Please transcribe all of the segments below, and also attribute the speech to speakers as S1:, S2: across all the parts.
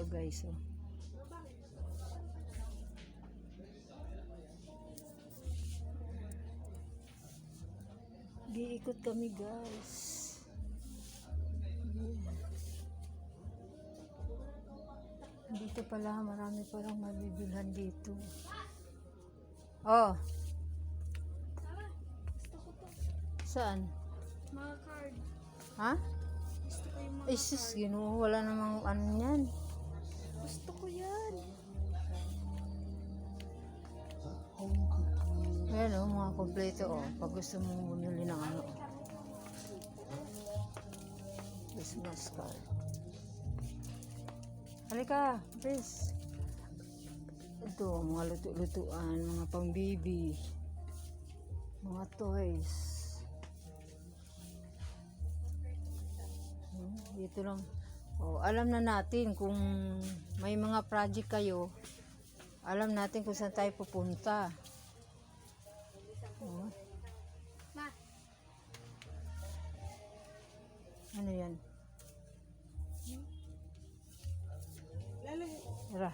S1: pa guys, oh. Giikot kami guys. Dito pala, marami parang mabibilhan dito. Oh. Saan?
S2: Mga card.
S1: Ha?
S2: Gusto ko yung mga
S1: Isis,
S2: card.
S1: Ginoo, wala namang ano yan.
S2: Gusto ko yan.
S1: Ayan oh, mga kompleto oh. Pag gusto mong bumili ng ano. Christmas card. Halika, please. Ito, mga luto-lutuan, mga pang-baby. Mga toys. Dito lang. Oh, alam na natin kung may mga project kayo. Alam natin kung saan tayo pupunta. Oh.
S2: Ma,
S1: Ano yan? Tara.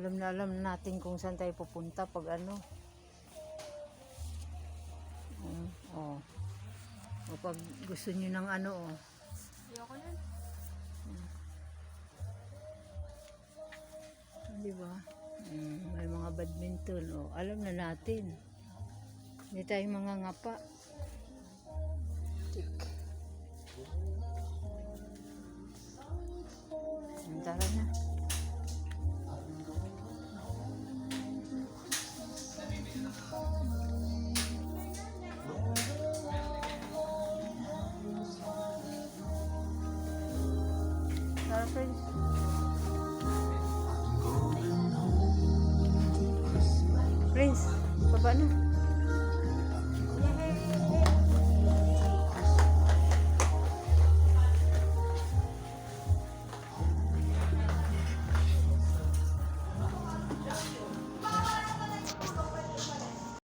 S1: Alam na natin kung saan tayo pupunta pag ano. Oh. O pag gusto niyo ng ano, oh.
S2: ayoko nun.
S1: Di ba? May mga badminton, oh. Alam na natin. Hindi tayo mga ngapa. Tik. Tara na. Tara, friends. Prince, baba na.